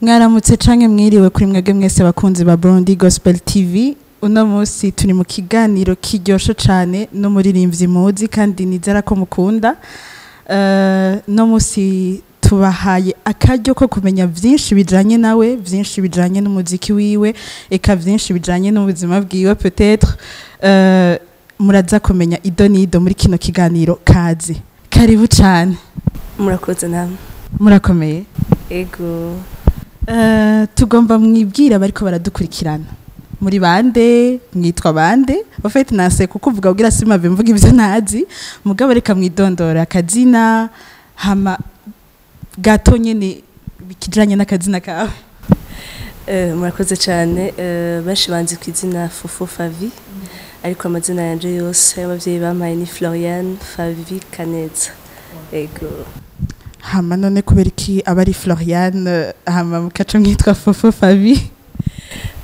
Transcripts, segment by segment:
Mwaramutse canke mwiriwe kuri mwebwe mwese bakunzi ba Burundi Gospel TV. Uno musi turi mu kiganiro kiryoshe cane n'umuririmbyi muzi kandi nizera ko mukunda. No musi tubahaye akaryo ko kumenya vyinshi bijanye nawe, vyinshi bijanye n'umuziki wiwe, eka vyinshi bijanye n'ubuzima bwiwe peut-être. Muraza kumenya idonido muri kino kiganiro kazi. Karibu cane. Murakoze namwe. Murakomeye. Ego. Tugomba mwibwira bariko baradukurikirana. Muri bande, mwitwa bande. En fait nase kukuvuga kugira sima bimvuga ivyo ntazi, mugabo reka mwidondora akazina hama gato nyene bikijanye n'akazina kawe. Murakoze cyane, benshi banzi kwizina Fofo Favi. Ariko amazina yanje yose abavyeyi bampaye ni Florian Favi Kaneza. Ego. Hama none kubera iki abari Florian hama mukaco mwitwa Fofo Favi?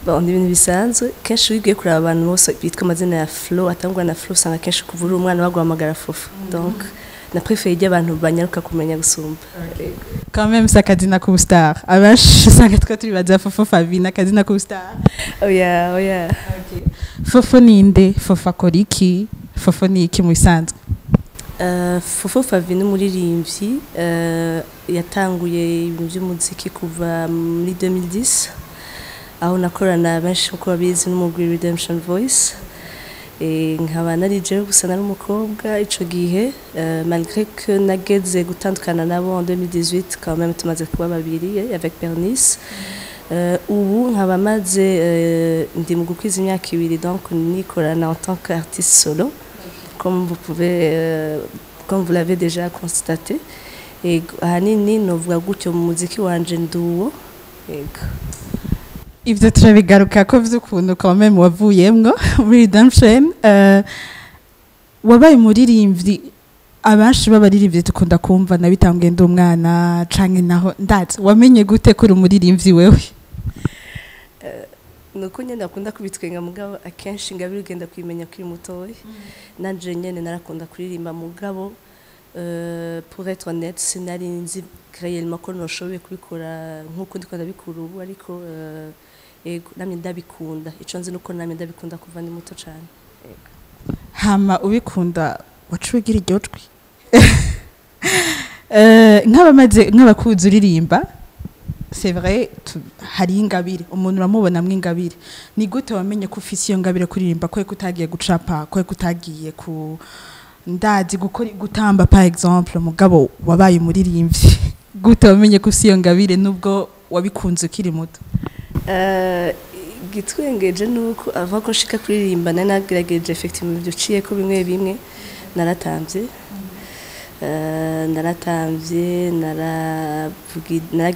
Bon, ni ibintu bisanzwe. Kenshi wigiye kuraba abantu bose bitwa amazina ya Flo, atangwa na Flo usanga kenshi kuvura umwana baguhamagara Fofo. Donc na préféré abantu banyaruka kumenya gusumba. Quand même ça kazina ku star. Abash usanga twibaza Fofo Favi na kazina ku star. Oh yeah. Okay. Fofo ninde? Fofo akoriki? Fofo ni iki mu isanzwe? Fofo Favi ni umuririmbyi yatanguye ibintu by'umuziki kuva muri 2010 aho nakorana benshi uko babizi n'umugwi Redemption Voice nkaba narije gusa nari umukobwa ico gihe malgré que nageze gutandukana nabo en 2018 quand même tumaze kuba babiri avec Bernice ubu nkaba maze ndi mu gukwiza imyaka 2 donc nikorana en tant qu'artiste solo comme vous l'avez déjà constaté. Et ahanini novuga gutyo mu muziki wanje nduwo. Ego. Ivyo turabigaruka ko vy'ukuntu quand même wavuyemwo muri Redemption. Wabaye umuririmbyi abashi babaririmbyi tukunda kumva nabitangiye ndi umwana canke naho ndazi wamenye gute kuri umuririmbyi wewe? Nuko nyene nakunda kubitwenga mugabo akenshi ngabiri ugenda kwimenya kuri mutoyi nanje nyene narakunda kuririmba mugabo pour être honnête sinari nzi réellement ko noshoboye kubikora nkuko ndiko ndabikura ubu ariko ego namye ndabikunda ico nzi nuko namye ndabikunda kuva ndi muto cyane. Hama ubikunda wacugira iryojwi nk'abakuzi uririmba. C'est vrai hari ingabire umuntu uramubona mw'ingabire ni gute wamenye ko ufise iyo ngabire kuririmba ko kutagiye gucapa ko kutagiye ku ndazi gutamba par exemple mugabo wabaye umuririmbyi gute wamenye ko ufise iyo ngabire nubwo wabikunze ukiri muto? Gitwengeje nuko avant ko nshika kuririmba nagerageje effectivement byo ciye ko bimwe naratamvye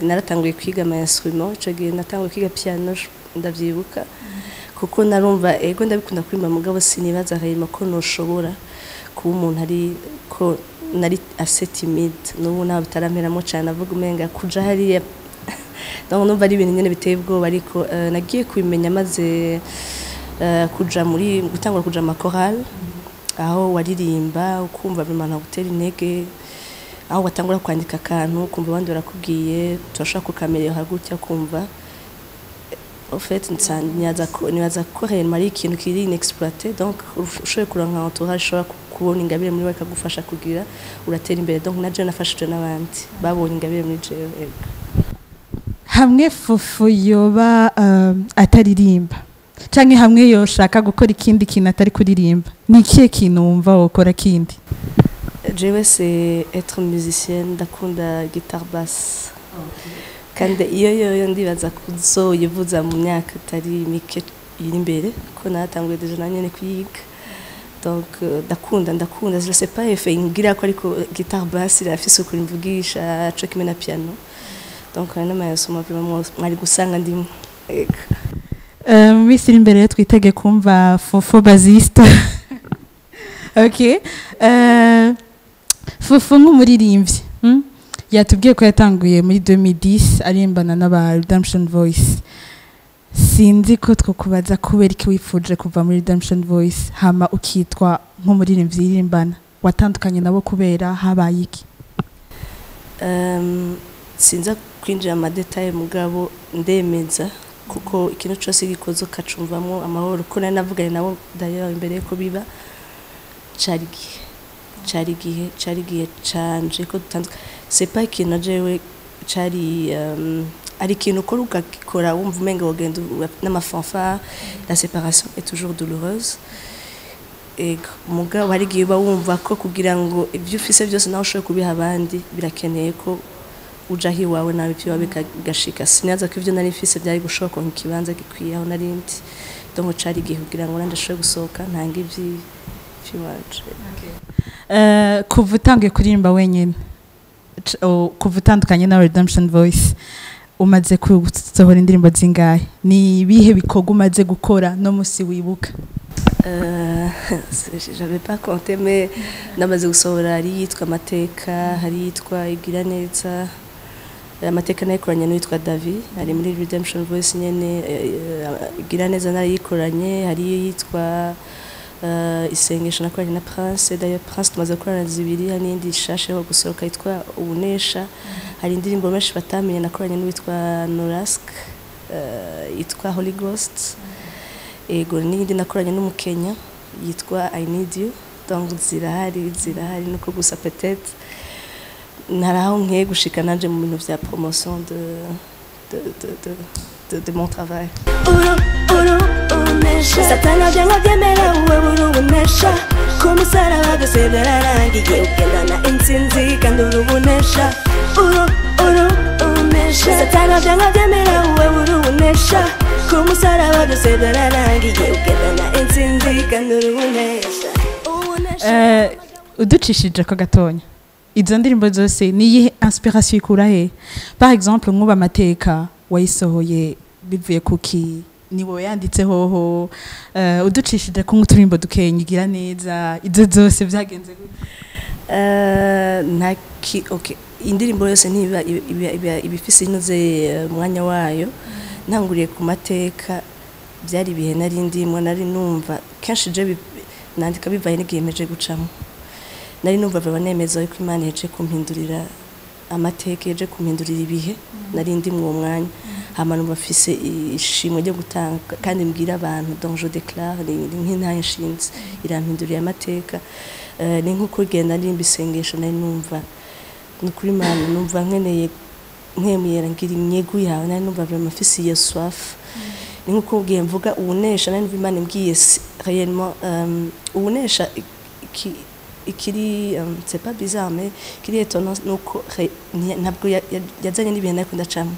naratanguye kwiga ama instrument ico gihe natanguye kwiga piano ndavyibuka kuko narumva ego ndabikunda kuririmba mugabo sinibaza harimo ko noshobora kuba umuntu ari ko nari assez timide n'ubu naho bitaramperamo cyane avuga umenga kuja hariya donc numva ari ibintu nyene biteye ubwoba ariko nagiye kubimenya maze kuja muri gutangura kuja ama chorale aho waririmba ukumva bimana gutera intege aho watangura kwandika akantu kumva abandi barakubwiye turashaka kukamerera hagutya kumva en fait nibaza ko réellement ari ikintu kiri inexploité donc ushoboye kuronka entourage ushobora kubona ingabire muri we kagufasha kugira uratera imbere donc naje nafashije n'abandi babonye ingabire muri jewe. Hamwe Fofo yoba ataririmba canke hamwe yoshaka gukora ikindi kintu atari kuririmba ni ikihe kintu wumva wokora kindi? Jewe c'est être musicienne ndakunda guitare basse. Kandi iyo ndibaza kuzoyivuza mu myaka atari mike iri imbere ko natanguye deja nanyene kwiga donc ndakunda je sais pas effet ngira ko ariko guitare basse irafise uko imvugisha co kimwe na piano donc nama yasoma vraiment mwari gusanga ndimo. Misiri imbere twitege kumva Fofo bassiste. Okay. Fofo nk'umuririmbyi yatubwiye ko yatanguye muri 2010 arimbana n'aba Redemption Voice. Sinzi ko twokubaza kubera iki wifuje kuva muri Redemption Voice hama ukitwa nk'umuririmbyi irimbana watandukanye nabo kubera habaye iki? Sinza kwinjira mu detail mugabo ndemeza kuko ikintu cyose gikoze ukacumvamo amahoro ko nari navuganye nabo d'ailleurs imbere ko biba cari gihe canje ko dutandukanye c'est pas ikintu jewe cari ari ikintu ukora ugakora wumva umenga wogenda n'amafanfare. La séparation est toujours douloureuse mugabo hari igihe uba wumva ko kugira ngo ibyo ufise byose nawe ushobore kubiha abandi birakeneye ko uja hiwawe nawe ibyo bigashika. Sinaza ko ivyo nari mfise byari gushoboka nk'ikibanza gikwiye aho narindi donc cari igihe kugira ngo nande ashobore gusohoka ntanga ivy'iwanje. Kuva utangiye kuririmba wenyine kuva utandukanye na Redemption Voice umaze gusohora indirimbo zingahe? Ni ibihe bikorwa umaze gukora no musi wibuka? J'avais pas compté mais namaze gusohora hari yitwa Amateka, hari yitwa Igira Neza. Amateka nayikoranye n'uwitwa David ari muri Redemption Voice nyene. Igira Neza nayikoranye hari yitwa isengesho nakoranye na Prince. D'ailleurs Prince tumaze gukorana zibiri, hari n'indi shashe ho gusohoka yitwa Ubunesha. Hari indirimbo menshi batamenye nakoranye n'uwitwa Norask yitwa Holy Ghost. Ego n'indi nakoranye n'umukenya yitwa I Need You. Donc zirahari nuko gusa peut-être naraho nkiye gushika nanje mu bintu vya promotion de mon travail. Satana byanga byemera uwe ubunesha kumusara bagasebera rangiye ugendana intsinzi kandi urubunesha umesha. Satana byanga byemera uwe ubunesha kumusara bagasebera rangiye ugendana intsinzi kandi urubunesha. Uducishije ko gatonya izo ndirimbo zose ni inspiration ikura he? Par exemple nk'uba Amateka wayisohoye bivuye kuki? Ni wowe yanditse hoho? Uducishije ko nk'uturimbo dukenya Igira Neza izo zose byagenze gute? Okay, indirimbo yose niba ibifise inoze mwanya wayo. Ntanguriye ku Mateka byari ibihe nari ndimo, nari numva kenshi je nandika bivaye n'igihe meje gucamo. Nari numva banemeza yuko Imana yeje kumpindurira amateka, yeje kumpindurira ibihe nari ndi mu mwanya. Hama numva afise ishimwe ryo gutanga kandi mbwira abantu donc je déclare nk'intaye nshinze irampindurira amateka. Ni nkuko genda ndi mbisengesho nari numva n'ukuri Imana numva nkeneye nkemuyera ngira imyegu yawe, nari numva vraiment afise iyo soif. Ni nkuko ugiye mvuga ubunesha nari numva Imana mbwiye réellement ubunesha ikiri c'est pas bizarre mais kiri étonnant nuko ntabwo yazanye n'ibihe nako ndacamo,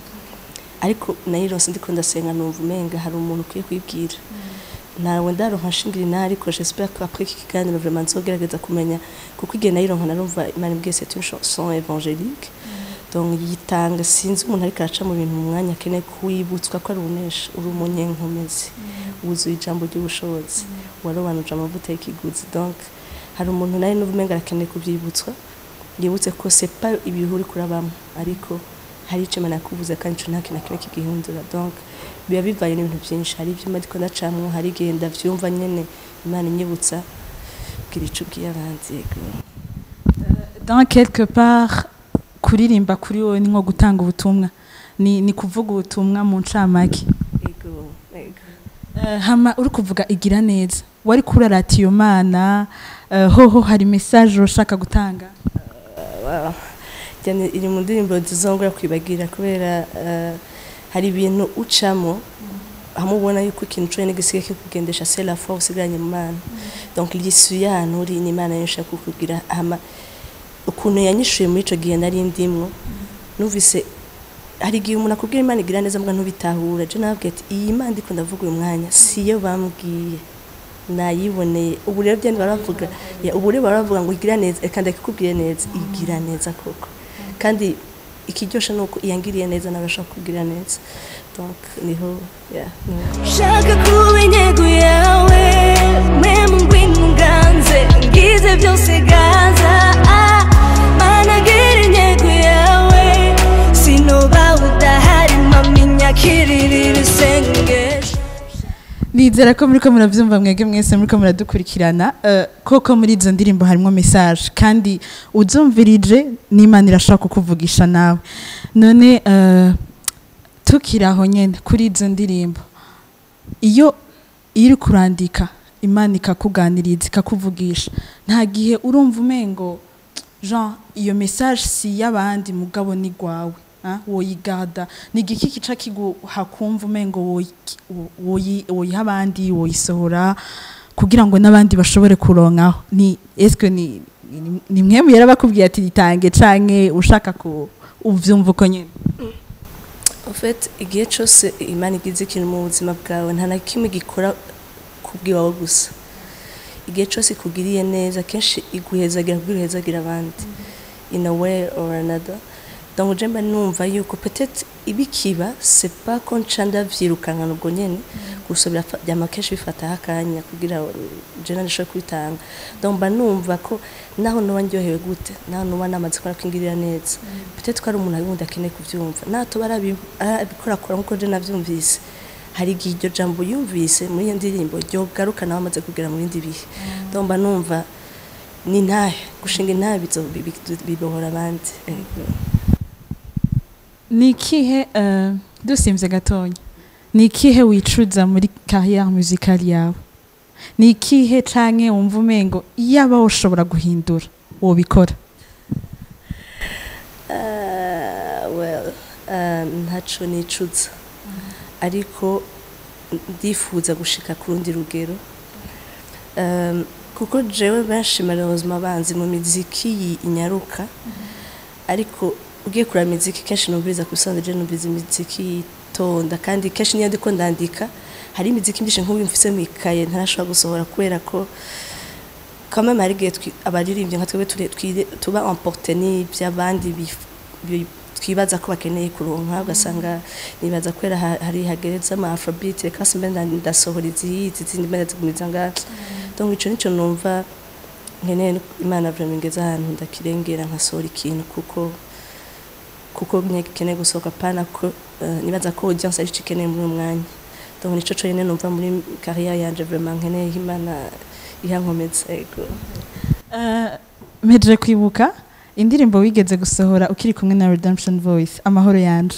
ariko nayironse ndiko ndasenga numva umenga hari umuntu ukwiye kwibwira. Nawe ndaronka shingira na ariko j'espère que après iki kiganiro vraiment nzogerageza kumenya kuko igihe nayironka narumva Imana mbwiye c'est une chanson évangélique. Donc yitanga sinzi umuntu ariko araca mu bintu mu mwanya kene kuyibutswa ko ari ubunesha uri umunyenkomezi wuzuye ijambo ry'ubushobozi warobanuje amavuta y'ikiguzi. Donc hari umuntu nari n'ubumenga arakeneye kubyibutswa yibutse ko c'est pas ibihuri kurabamo ariko hari icyo Imana yakuvuze kandi cyo nta kintu kigihundura. Donc biba bivaye n'ibintu byinshi, hari ibyo ndiko ndacamwe, hari genda vyumva nyene Imana inyibutsa kugira ico bw'abandi. Dans quelque part kuririmba kuri wowe ni nko gutanga ubutumwa, ni kuvuga ubutumwa mu ncamake. Ego. Hama uri kuvuga Igira Neza wari kurarata iyo Mana hoho hari message ushaka gutanga? Cyane iri mu ndirimbo zizongera kwibagira kubera hari ibintu ucamo hamubona yuko ikintu cyo n'igisiga kikugendesha c'est la foi usigaranye mu Mana. Donc l'issue y'ahantu uri ni Imana yashaka kukugira. Hama ukuntu yanyishuye muri ico gihe nari ndimwo numvise hari igihe umuntu akubwira Imana Igira Neza mbwa ntubitahura. Je nababwiye ati iyi Imana ndiko ndavuga uyu mwanya siyo bambwiye nayiboneye. Ubu rero byandi baravuga ubu rero baravuga ngo Igira Neza eka ndakikubwiye neza Igira Neza koko kandi ikiryosha nuko iyangiriye neza nabashaka kugira neza. Donc niho shaka kuba intego yawe mwe ngwino nganze ngize byose gaza Mana gira intego yawe sinoba udahari maminya kiririra isengesho. Nizera ko muriko muravyumva mwege mwese muriko muradukurikirana. Koko muri izo ndirimbo harimo message kandi uzumvirije n'Imana irashaka kukuvugisha nawe. none tukiri aho nyene kuri izo ndirimbo iyo iri kurandika Imana ikakuganiriza ikakuvugisha nta gihe urumva umengo Jean iyo message si y'abandi mugabo ni gwawe woyigarda ni giki kica kiguha kumva umengo woyiha abandi woyisohora kugira ngo n'abandi bashobore kuronkaho ni eske ni mwemu yarabakubwiye ati ritange canke ushaka ko uvyumva uko nyene en fait igihe cyose Imana igize ikintu mu buzima bwawe nta na kimwe gikora kubwiwawe gusa igihe cyose ikugiriye neza kenshi iguhezagira abandi in a way or another donc je mba numva yuko peut-être ibikiba c'est pas qu'on chanda vyirukanka nubwo nyene gusubira byama kenshi bifata hakanya kugira je nanisho kwitanga donc mba numva ko naho no wanjyohewe gute naho no wanamaze kora kwingirira neza peut-être ko ari umuntu abibundi akeneye kuvyumva nato barabikora nkuko je navyumvise hari igihe iryo jambo yumvise muri iyo ndirimbo ryo garuka nawe amaze kugera mu bindi bihe donc mba numva ni ntahe gushinga intahe bibohora abandi nikihe dusimvye gatonya nikihe wicuza muri carrière musicale yawe nikihe canke wumva umengo yaba ushobora guhindura wobikora ntaco nicuza ariko ndifuza gushika ku rundi rugero kuko jewe benshi malheureusement banzi mu miziki inyaruka ariko ugiye kura miziki kenshi numviriza kusanze je numviriza imiziki tonda kandi kenshi niyo ndiko ndandika hari imiziki myinshi nk'ubu mfise mu ikaye ntarashobora gusohora kubera ko quand même hari gihe abaririmbye nka twebwe tuba emporter ni by'abandi twibaza ko bakeneye kuronka ugasanga nibaza kwera hari hagereza ama afrobeat reka simbe ndasohora izindi mbere zigumiza nga donc ico nico numva nkeneye Imana vraiment ngeza ahantu ndakirengera nkasohora ikintu kuko nkeneye gusohoka pana ko nibaza ko audience ari cikeneye muri umwanya donc nico cyo nyene numva muri carrière yanje vraiment nkeneye Imana ihankomeza ego meje kwibuka indirimbo wigeze gusohora ukiri kumwe na Redemption Voice amahoro yanje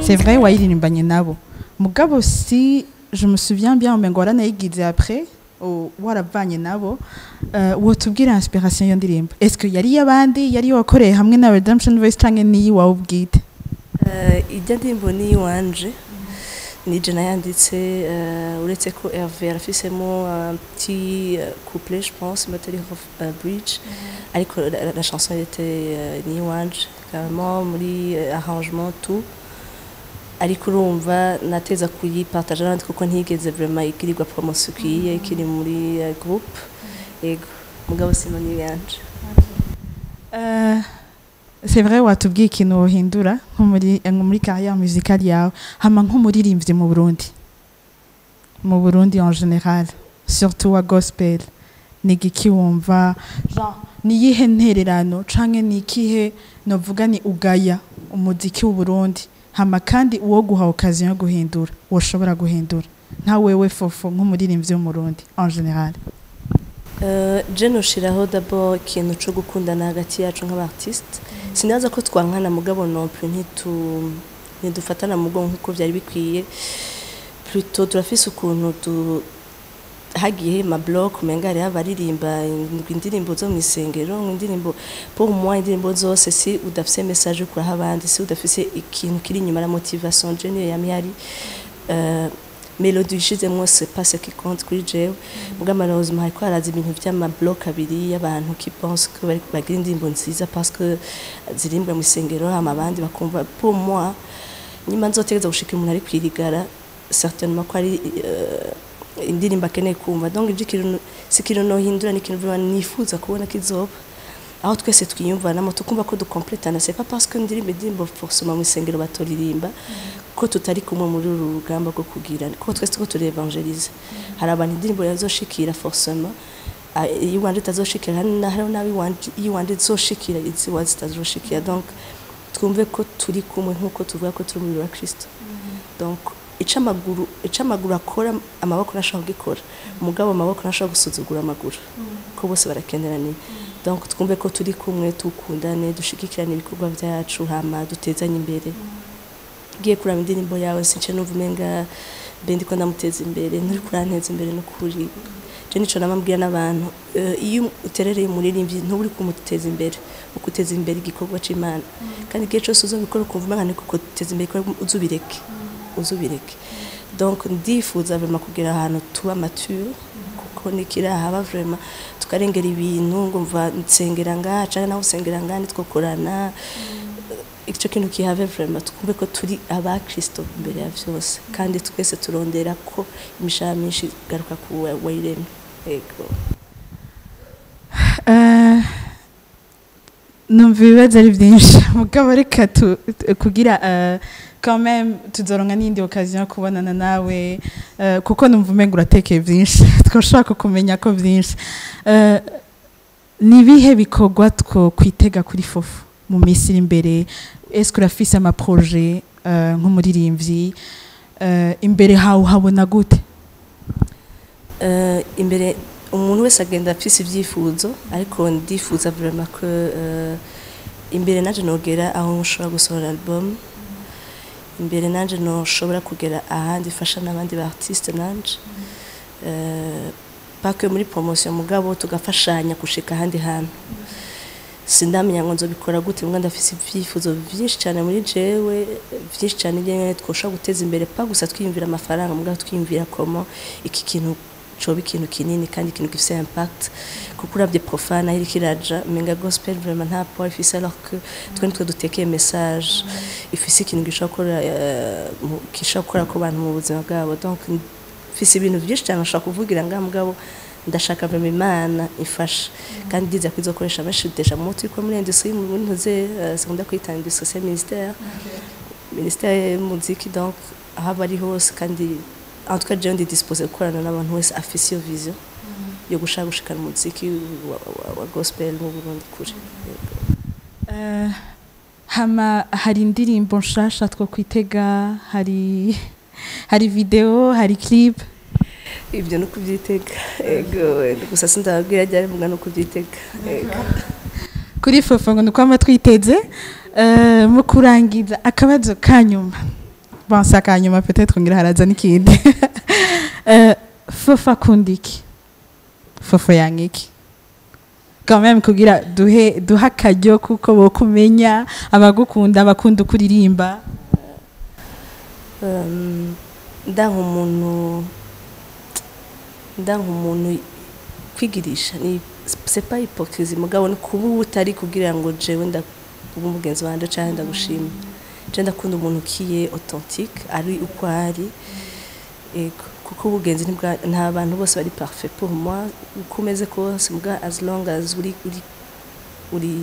C'est vrai wayiririmbanye nabo mugabo si je me souviens bien umengo waranayigize après waravanye nabo wotubwira inspiration yo ndirimbo est-ce que yari yabandi yari wakoreye hamwe na Redemption Voice canke ni wawe ubwite ijya ndirimbo ni wanje ni je nayanditse uretse ko Hervé arafisemo un petit couplet je pense Battery of Bridge ariko la chanson était ni wanje carrément muri arrangement tout ariko urumva nateza kuyipartager n'andi kuko ntigeze vraiment igirirwa promotion kiye kiri muri groupe ego mugabo sinoni yanje c'est vrai watubwiye ikintu wohindura nko muri carrière musicale yawe hama nk'umuririmbyi mu Burundi en général surtout wa gospel nigiki wumva genre niyihe ntererano canke nikihe novuga ni ugaya umuziki w'u Burundi hama kandi uwo guha occasion yo guhindura woshobora guhindura nta wewe fofo nk'umuririmbyi mu Burundi en général je noshiraho d'abord ikintu cyo gukundana hagati yacu nk'abartiste sinaza ko twankana mugabo non plus ntidufatana mu bwonko uko byari bikwiye plutôt turafise ukuntu hagiye ma block umenga ari abaririmba indirimbo zo mu isengero indirimbo pour moi indirimbo zose si udafise message kuri abandi si udafise ikintu kiri inyuma la motivation je niyo yamyari mélodie ishizemo c'est pas ce qui compte kuri jewe muga malheureusement hariko haraza ibintu vy'ama block abiri y'abantu qui pense que bagira indirimbo nziza parce que zirimbwa mu isengero abandi bakumva pour moi nyuma nzotegeza gushika umuntu ari kwirigara certainement ko ari indirimbo akeneye kumva donc ikintu sikiro no hindura n'ikintu vraiment nifuza kubona kizoba aho twese twiyumvanamo tukumva ko dukompletana c'est pas parce que ndirimbo forcément mu isengero batolirimba ko tutari kumwe muri uru rugamba rwo kugira ko twese tuko turi evangelize hari abantu indirimbo yazoshikira forcément iyo wanje tazoshikira hari nabi wanje iyo wanje zoshikira izi wazi tazoshikira donc twumve ko turi kumwe nkuko tuvuga ko turi muri Kristo donc icamaguru akora amaboko nashaka gukora umugabo amaboko nashaka gusuzugura amaguru ko bose barakeneranye donc twumve ko turi kumwe tukundane dushigikirane ibikorwa byacu hama dutezanye imbere giye kuraba indirimbo yawe since numva umenga bendi ko ndamuteza imbere nturi kuranteza imbere no kuri je nico namambwira n'abantu iyo uterereye umuririmbyi nturi kumuteza imbere ukuteza imbere igikorwa c'Imana kandi gihe cyose uzobikora kumva umwana niko kuteza imbere uzubireke donc ndifuza vraiment kugira ahantu tuba mature kuko nikira haba vraiment tukarengera ibintu ngo mva nsengera ngaha cyane naho usengera ngaha nitwokorana icyo kintu kihave vraiment twumve ko turi aba Kristo imbere ya byose kandi twese turondera ko imishahara myinshi garuka ku wayireme yego numva ibibazo ari byinshi mugabo reka kugira quand même tuzoronka n'indi occasion yo kubonana nawe kuko numva umenga uratekeye byinshi twashaka kumenya ko byinshi nibihe bikorwa two kwitega kuri Fofo mu minsi iri imbere est-ce que urafise ama projet nk'umuririmbyi imbere hawe habona gute imbere umuntu wese agenda afise ibyifuzo ariko ndifuza vraiment ko imbere nanje nogera aho nshobora gusohora album imbere nanje noshobora kugera ahandi fasha n'abandi ba artiste nanje pas que muri promotion mugabo tugafashanya gushika ahandi hantu sindamenya ngo nzobikora gute mbwa ndafise ibyifuzo byinshi cyane muri jewe byinshi cyane nyene twoshobora guteza imbere pas gusa twiyumvira amafaranga mugabo twiyumvira komo iki kintu coba ikintu kinini kandi ikintu gifise impact kuko uravye profane aho kiraja menga gospel vraiment nta poids ifise alors que twe dutekeye message ifise ikintu gishobora gukora ko abantu mu buzima bwabo donc ifise ibintu byinshi cyane ashaka kuvugira ngamugabo ndashaka vraiment Imana ifasha kandi ndiza kwizokoresha bashidesha mu mutwe ko muri industrie mu ntuze sekunda kwitanga industrie ministère muziki donc aho bari hose kandi en tout cas je suis disposé gukorana n'abantu wese afise iyo vision yo gushaka gushikana umuziki wa gospel mu Burundi kuri hama hari indirimbo nshasha two kwitega hari video hari clip ibyo no kubyitega ego gusa sindababwira ryari mvuga no kubyitega ego kuri Fofo ngo nuko amatwiteze mu kurangiza akabazo kanyuma bansa kanyuma peut-être ngira haraza n'ikindi Fofo akundiki Fofo yangiki quand même kugira duha akaryo kuko bo kumenya abagukunda abakunda kuririmba umuntu kwigirisha ni c'est pas hypocrisie mugabo ni kuba utari kugira ngo jewe umugenzi wanje cyane ndagushima je ndakunda umuntu kiye authentique ari uko ari kuko ubugenzi nta bantu bose bari parfait pour moi ukomeze kose muga as long as uri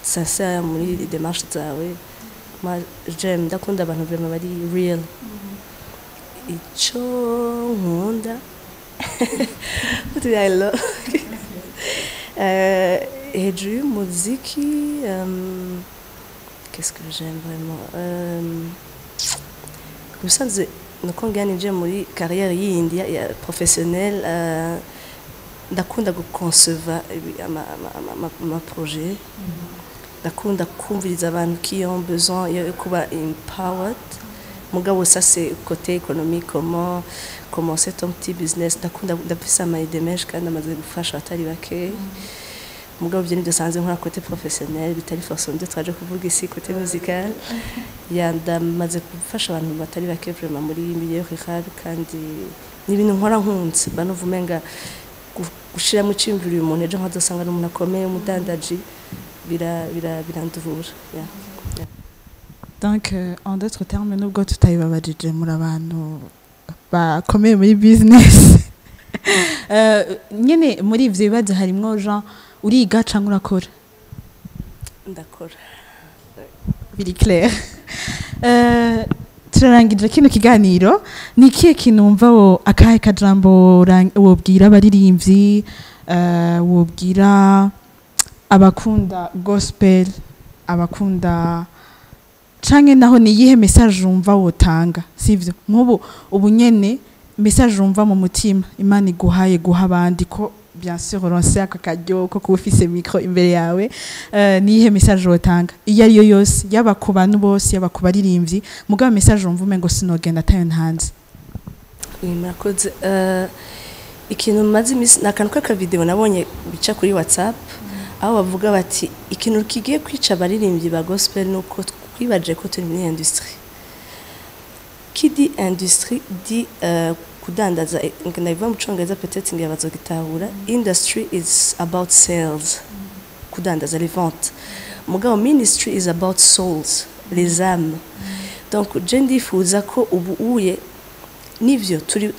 sincère muri démarche zawe moi j'aime ndakunda abantu vraiment bari real ico nkunda hejuru y'umuziki qu'est-ce que j'aime vraiment gusanze nuko nganije muri carrière yindi ya professionnelle ndakunda guconcevoir ama projet ndakunda kumviriza abantu qui ont besoin yo kuba empowered mugabo ça c'est côté économique comment commencer ton petit business ndakunda ndafisa ama idées kandi amaze gufasha atari bake mugabo byo ndasanze nkora côté professionnel bitari forcément twaje kuvuga ici côté musical ndamaze gufasha abantu batari bake vraiment muri milieu rural kandi n'ibintu nkora nkunze banovumenga gushira mu cyimviro umuntu ejo nkazosanga n'umuntu akomeye umudandaji biranduvura donc en d'autres termes nubwo tutayibabajije muri abantu bakomeye muri business nyene muri ivyo bibazo harimo Jean uriga canke urakora ndakora biri clair. Turarangije kino kiganiro, ni ikihe kintu wumva akahe kajambo wobwira abaririmbyi, wobwira abakunda gospel, abakunda canke naho ni iyihe message wumva wotanga, sivyo? Nk'ubu ubu nyene message wumva mu mutima Imana iguhaye guha abandi, ko bien sûr uronse aka karyo ko kuba ufise micro imbere yawe, ni iyihe message wotanga iyo ariyo yose, yaba ku bantu bose, yaba ku baririmbyi, mugabo message wumva umengo sinogenda atayo ntanze? Murakoze. Ikintu maze imisi nakantu k'aka video nabonye bica kuri WhatsApp, aho bavuga bati ikintu kigiye kwica abaririmbyi ba gospel nuko twibaje ko turi muri industry. Kidi industry di kudandaza, ndabiva mu Congereza peut-être ngiye bazogitahura. Industry is about sales, kudandaza les ventes. Mugabo ministry is about souls, les âmes. Donc je ndifuza ko ubu uye nivyo turi,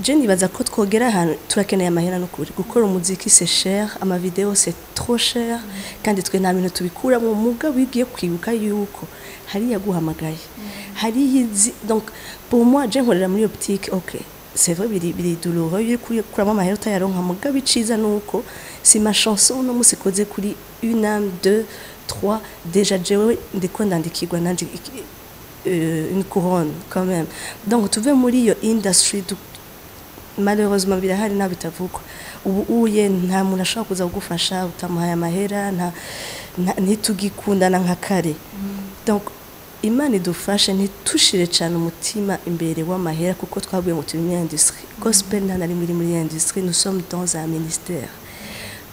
je nibaza ko twogera ahantu turakeneye amahera no kuri gukora umuziki, c'est cher, ama video c'est trop cher, kandi twe nta bintu tubikura mu mugabo bigiye kwibuka yuko hari yaguhamagaye, hari donc pour moi je nkorera muri optique. OK, c'est vrai biri douloureux yuko kuramo amahera utayaronka, mugabo iciza nuko si ma chanson no musikoze kuri 1 âme 2 3 déjà jewe ndiko ndandikirwa nanje une couronne quand même. Donc tuve muri iyo industry malheureusement birahari nabitavugwa. Ubu uye nta muntu ashobora kuza kugufasha utamuhaye amahera, ntitugikundana nka kare. Donc Imana idufashe ntitushire cyane umutima imbere w'amahera, kuko twabwiye ngo turi muri industrie. Gospel nta nari muri industrie, nous sommes dans un ministère.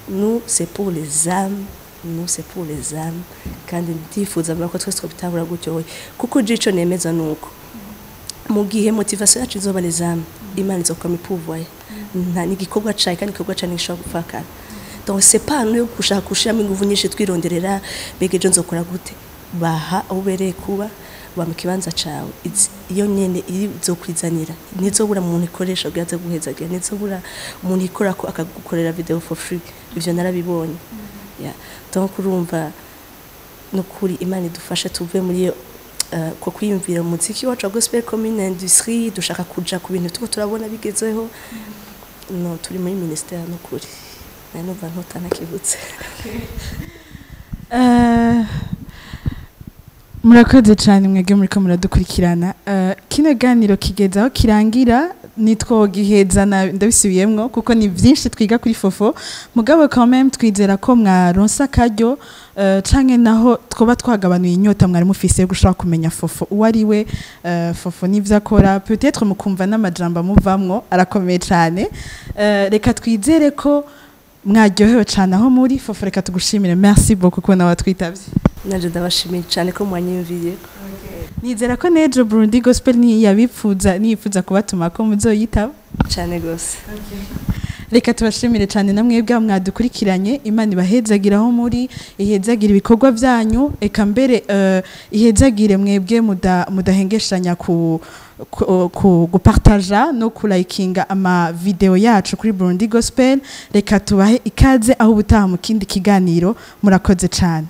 Nous c'est pour les âmes, nous c'est pour les âmes, kandi ndifuza ko twese twabitabura gutyo, kuko jico nemeza nuko mu gihe motivation yacu izoba les âmes, Imana izokoma ipouvoir. Nta n'igikorwa cayi kandi igikorwa cyane gishobora gupfakara. Donc c'est pas no kushaka kushiramo ingufu nyinshi twironderera begeje nzokora gute, baha ubereye kuba ba mu kibanza cawe. Iyo nyene izokwizanira, nizobura umuntu ikoresha bwaze guhezagira, nizobura umuntu ikora ko akagukorera video for free. Ivyo narabibonye. Yeah. Donc urumva no kuri Imana idufashe tuve muri ko kwiyumvira umuziki wacu wa gospel comme une industrie, dushaka kuja ku bintu tuko turabona bigezeho. No, turi muri ministère no kuri numva ntutanakibutse. Murakoze cyane mwege muri ko muradukurikirana. Kino ganiro kigezaho kirangira, nitwo gihezana ndabisubiyemwo kuko ni byinshi twiga kuri Fofo, mugabo quand même twizera ko mwaronsa karyo canke naho twoba twagabanuye inyota mwari mufise yo gushaka kumenya Fofo uwari we, Fofo nivyo akora, peut-être mukumva n'amajambo muvamwo arakomeye cyane. Reka twizere ko mwaryohewe cyane aho muri. Fofo reka tugushimire, merci beaucoup ko nawe twitavye. Naje ndabashimiye cyane ko mwanyumviye. Nizera ko nejo Burundi Gospel niyifuza kubatuma ko muzoyitaba cyane gose. Reka tubashimire cyane namwe bwa mwadukurikiranye. Imana ibahezagira aho muri, ihezagira ibikorwa byanyu, eka mbere ihezagire mwebwe mudahengeshanya gupartaja no kulikinga ama video yacu kuri Burundi Gospel. Reka tubahe ikaze aho ubutaha mu kindi kiganiro. Murakoze cyane.